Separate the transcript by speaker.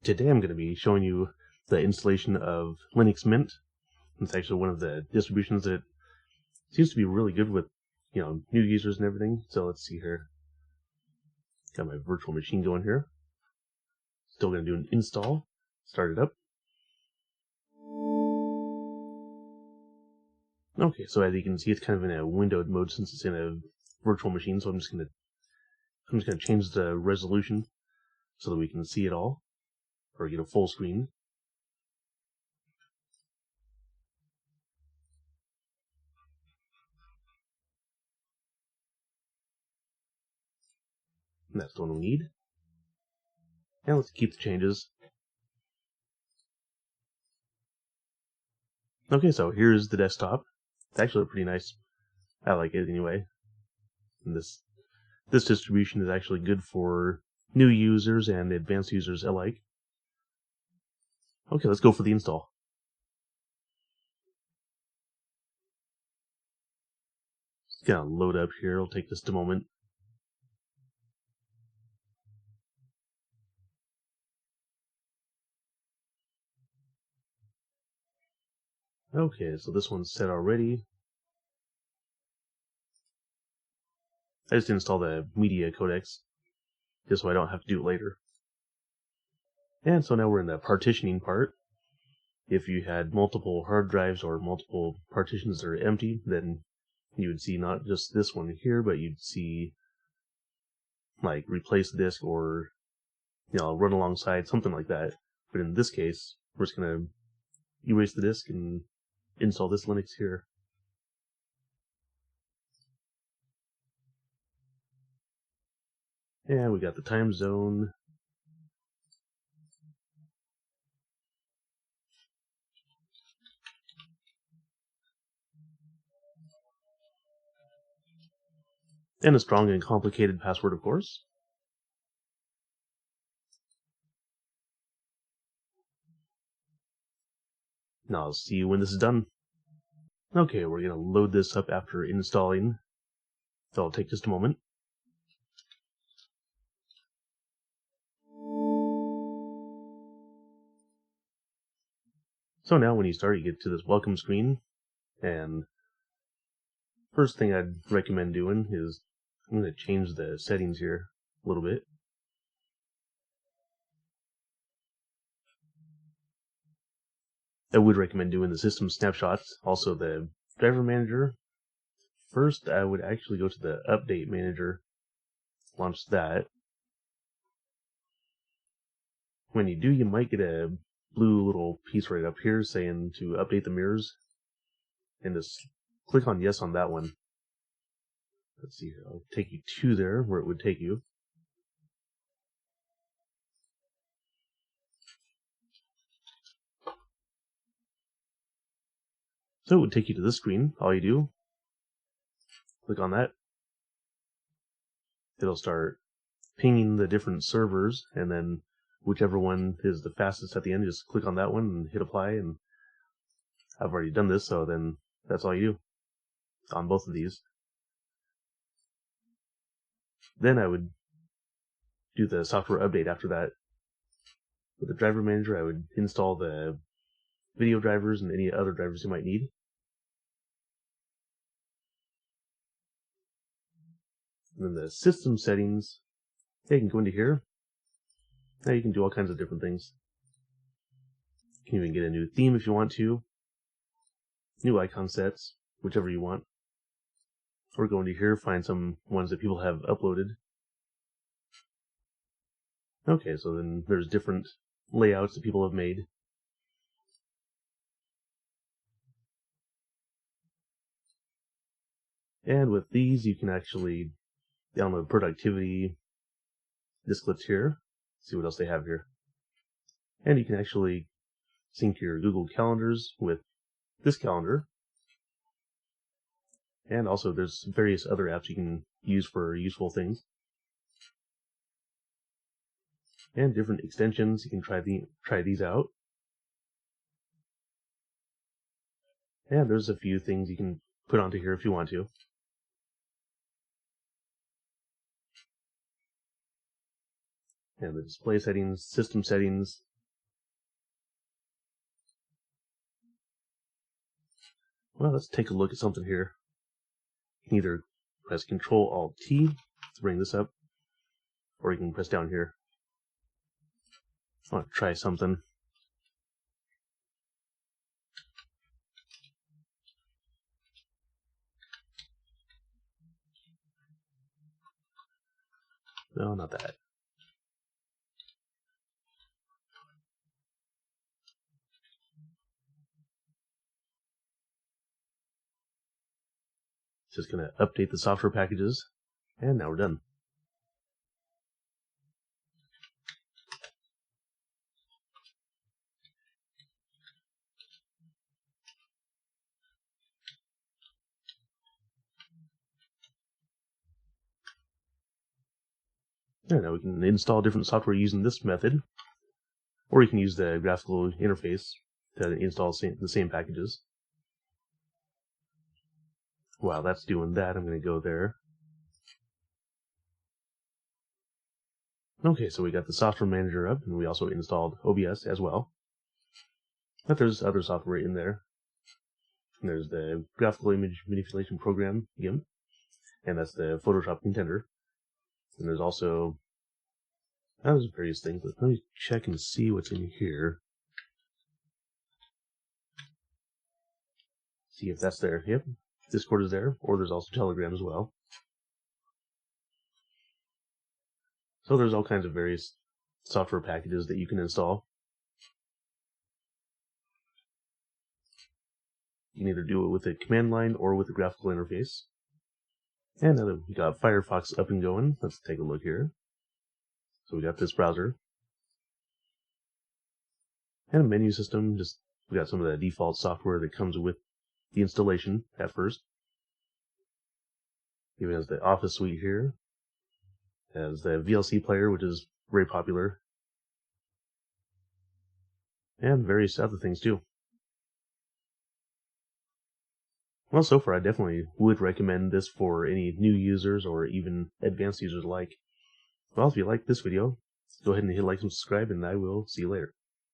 Speaker 1: Today I'm going to be showing you the installation of Linux Mint. It's actually one of the distributions that seems to be really good with, new users and everything. So let's see here. Got my virtual machine going here. Still going to do an install. Start it up. Okay, so as you can see, it's kind of in a windowed mode since it's in a virtual machine. So I'm just going to change the resolution so that we can see it all, or get a full screen. And that's the one we need. And let's keep the changes. Okay, so here's the desktop. It's actually pretty nice. I like it anyway. And this distribution is actually good for new users and advanced users alike. Okay, let's go for the install. It's gonna load up here. It'll take just a moment. Okay, so this one's set already. I just installed the media codecs just so I don't have to do it later. And so now we're in the partitioning part. If you had multiple hard drives or multiple partitions that are empty, then you would see not just this one here, but you'd see like replace disk or run alongside, something like that. But in this case, we're just gonna erase the disk and install this Linux here. And we got the time zone. And a strong and complicated password, of course. Now I'll see you when this is done. Okay, we're going to load this up after installing. So it'll take just a moment. So now when you start, you get to this welcome screen. And first thing I'd recommend doing is I'm going to change the settings here a little bit. I would recommend doing the system snapshots, also the driver manager. First, I would actually go to the update manager, launch that. When you do, you might get a blue little piece right up here saying to update the mirrors, and just click on yes on that one. Let's see here, I'll take you to there where it would take you. So it would take you to this screen. All you do, click on that. It'll start pinging the different servers, and then whichever one is the fastest at the end, just click on that one and hit apply. And I've already done this, so then that's all you do on both of these. Then I would do the software update after that. With the driver manager, I would install the video drivers and any other drivers you might need. And then the system settings, you can go into here. Now you can do all kinds of different things. You can even get a new theme if you want to. New icon sets, whichever you want. Or go into here, find some ones that people have uploaded. Okay, so then there's different layouts that people have made. And with these, you can actually download productivity disklets here. See what else they have here. And you can actually sync your Google calendars with this calendar. And also there's various other apps you can use for useful things. And different extensions, you can try these out. And there's a few things you can put onto here if you want to. And the display settings, system settings, Well, let's take a look at something here. You can either press Control-Alt-T to bring this up, or you can press down here. I want to try something. No, not that. Just going to update the software packages, and now we're done. And now we can install different software using this method, or you can use the graphical interface to install the same packages. While that's doing that, I'm going to go there. Okay, so we got the software manager up, and we also installed OBS as well. But there's other software in there. And there's the graphical image manipulation program, GIMP, and that's the Photoshop contender. And there's also various things. But let me check and see what's in here. See if that's there. Yep, Discord is there, or there's also Telegram as well. So there's all kinds of various software packages that you can install. You can either do it with the command line or with the graphical interface. And now that we got Firefox up and going, let's take a look here. So we got this browser. And a menu system, we got some of the default software that comes with the installation at first. Even has the Office suite here. Has the VLC player, which is very popular. And various other things too. Well, so far I definitely would recommend this for any new users or even advanced users alike. Well, if you like this video, go ahead and hit like and subscribe, and I will see you later.